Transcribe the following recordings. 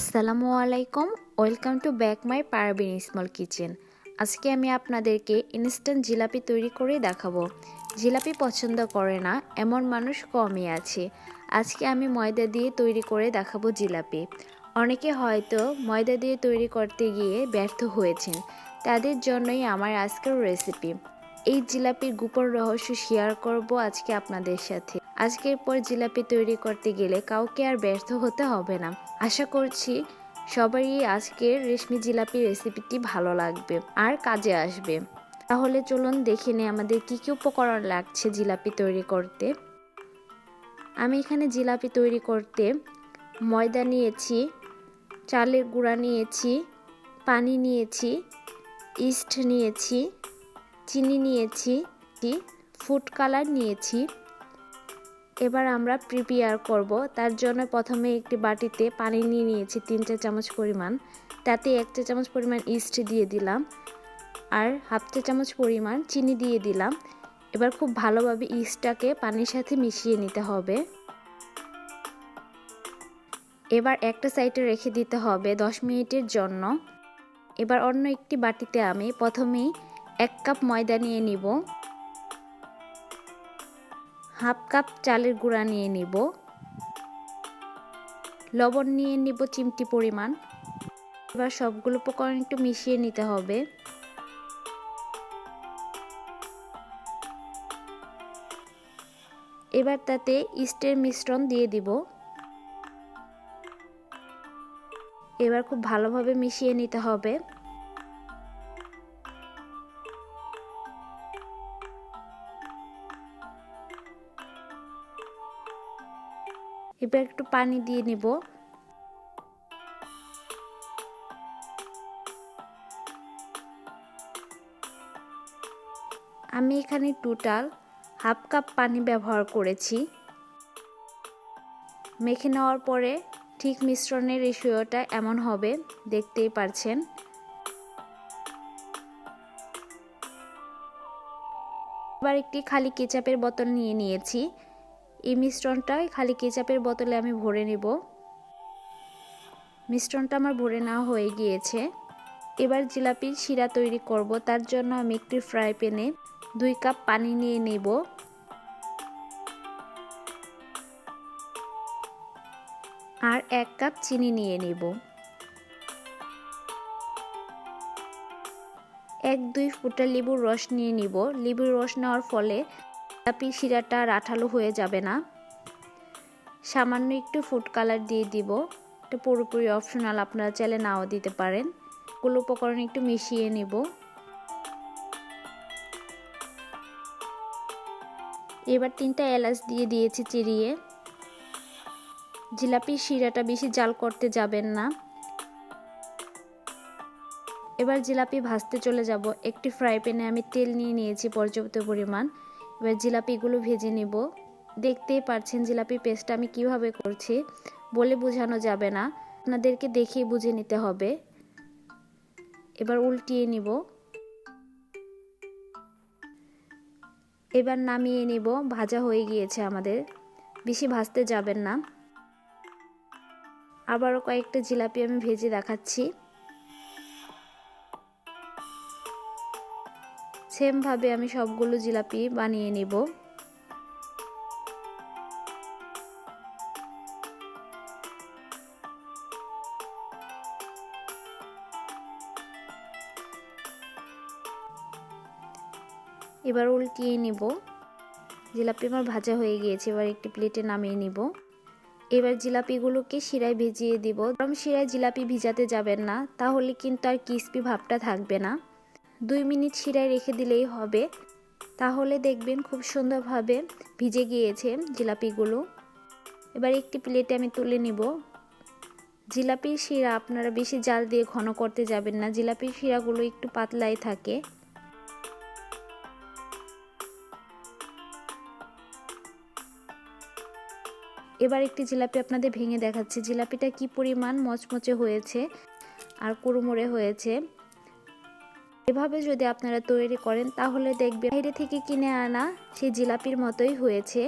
আসসালামু আলাইকুম, welcome to back my Parveen small kitchen. আজকে আমি আপনাদেরকে ইনস্ট্যান্ট জিলাপি তৈরি করে দেখাবো। জিলাপি পছন্দ করে না এমন মানুষ কমই আছে। আজকে আমি ময়দা দিয়ে তৈরি করে দেখাবো জিলাপি। অনেকে হয়তো ময়দা দিয়ে তৈরি করতে গিয়ে ব্যর্থ হয়েছেন, তাদের জন্যই আমার আজকের রেসিপি। এই জিলাপির গোপন রহস্য শেয়ার করব আজকে আপনাদের সাথে। আজকের পর জিলাপি তৈরি করতে গেলে কাউকে আর ব্যর্থ হতে হবে না। আশা করছি সবারই আজকের রেশমি জিলাপি রেসিপিটি ভালো লাগবে আর কাজে আসবে। তাহলে চলুন দেখে নিই আমাদের কী কী উপকরণ লাগছে জিলাপি তৈরি করতে। আমি এখানে জিলাপি তৈরি করতে ময়দা নিয়েছি, চালের গুঁড়া নিয়েছি, পানি নিয়েছি, ইস্ট নিয়েছি, চিনি নিয়েছি, ফুড কালার নিয়েছি। এবার আমরা প্রিপেয়ার করব। তার জন্য প্রথমে একটি বাটিতে পানি নিয়ে নিয়েছি 3 চা চামচ পরিমাণ। তাতে 1 চা চামচ পরিমাণ ইস্ট দিয়ে দিলাম আর হাফ চা চামচ পরিমাণ চিনি দিয়ে দিলাম। এবার খুব ভালোভাবে ইস্টটাকে পানির সাথে মিশিয়ে নিতে হবে। এবার একটা সাইডে রেখে দিতে হবে 10 মিনিটের জন্য। এবার অন্য একটি বাটিতে আমি প্রথমেই 1 কাপ ময়দা নিয়ে নিব, হাফ কাপ চালের গুঁড়া নিয়ে নিব, লবণ নিয়ে নিব চিমটি পরিমাণ। এবার সবগুলো উপকরণ একটু মিশিয়ে নিতে হবে। এবার তাতে ইস্টের মিশ্রণ দিয়ে দিব। এবার খুব ভালোভাবে মিশিয়ে নিতে হবে। এবার একটু পানি দিয়ে নিব। আমি এখানে টোটাল হাফ কাপ পানি ব্যবহার করেছি। মেখে নেওয়ার পরে ঠিক মিশ্রণের রেশিওটা এমন হবে, দেখতেই পারছেন। এবার একটি খালি কেচাপের বোতল নিয়ে নিয়েছি। এই মিশ্রণটা খালি কেচাপের বোতলে আমি ভরে নেব। মিশ্রণটা আমার ভরে নেওয়া হয়ে গিয়েছে। এবার জিলাপির শিরা তৈরি করব। তার জন্য আমি একটি ফ্রাই প্যানে 2 কাপ পানি নিয়ে নেব। আর 1 কাপ চিনি নিয়ে নেব। 1-2 ফোঁটা লেবুর রস নিয়ে নিব। লেবুর রস নেওয়ার ফলে জিলাপির শিরাটা আর আঠালো হয়ে যাবে না। সামান্য একটু ফুড কালার দিয়ে দিব। এটা পুরোপুরি অপশনাল, আপনারা চাইলে নাও দিতে পারেন। গুলো উপকরণ একটু মিশিয়ে নেব। এবার 3টা এলাচ দিয়ে দিয়েছি চিরিয়ে। জিলাপির শিরাটা বেশি জাল করতে যাবেন না। এবার জিলাপি ভাজতে চলে যাব। একটি ফ্রাই প্যানে আমি তেল নিয়ে নিয়েছি পর্যাপ্ত পরিমাণ। এবার জিলাপিগুলো ভেজে নেব। দেখতেই পাচ্ছেন জিলাপি পেস্টটা আমি কিভাবে করছি, বলে বোঝানো যাবে না, আপনাদেরকে দেখেই বুঝে নিতে হবে। এবার উল্টিয়ে নিব। এবার নামিয়ে নিব। ভাজা হয়ে গিয়েছে আমাদের, বেশি ভাজতে যাবেন না। আবারও কয়েকটা জিলাপি আমি ভেজে দেখাচ্ছি। সেম ভাবে আমি সবগুলো জিলাপি বানিয়ে নিব। এবার উল্টিয়ে নিব। জিলাপি আমার ভাজা হয়ে গিয়েছে। এবার একটি প্লেটে নামিয়ে নিব। এবার জিলাপিগুলোকে শিরায় ভিজিয়ে দিব। গরম শিরায় জিলাপি ভিজাতে যাবেন না, তাহলে কিন্তু আর ক্রিস্পি ভাবটা থাকবে না। 2 মিনিট শিরায় রেখে দিলেই হবে, তাহলে দেখবেন খুব সুন্দরভাবে ভিজে গিয়েছে জিলাপিগুলো। এবার একটি প্লেটে আমি তুলে নিব। জিলাপির শিরা আপনারা বেশি জাল দিয়ে ঘন করতে যাবেন না, জিলাপির শিরাগুলো একটু পাতলাই থাকে। এবার একটি জিলাপি আপনাদের ভেঙে দেখাচ্ছি। জিলাপিটা কি পরিমাণ মচমচে হয়েছে আর কুড়মুড়ে হয়েছে। এভাবে যদি আপনারা তৈরি করেন তাহলে দেখবেন বাইরে থেকে কিনে আনা সেই জিলাপির মতোই হয়েছে।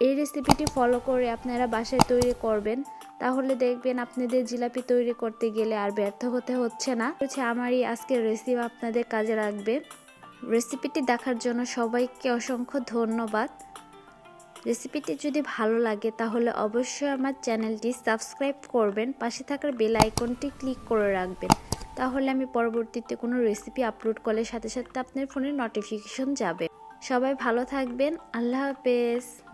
এই রেসিপিটি ফলো করে আপনারা বাসায় তৈরি করবেন, তাহলে দেখবেন আপনাদের জিলাপি তৈরি করতে গেলে আর ব্যর্থ হতে হচ্ছে না। আমার এই আজকের রেসিপি আপনাদের কাজে লাগবে। রেসিপিটি দেখার জন্য সবাইকে অসংখ্য ধন্যবাদ। রেসিপিটি যদি ভালো লাগে তাহলে অবশ্যই আমার চ্যানেলটি সাবস্ক্রাইব করবেন, পাশে থাকার বেল আইকনটি ক্লিক করে রাখবেন। তাহলে আমি পরবর্তীতে কোনো রেসিপি আপলোড করলে সাথে সাথে আপনার ফোনে নোটিফিকেশন যাবে। সবাই ভালো থাকবেন। আল্লাহ হাফেজ।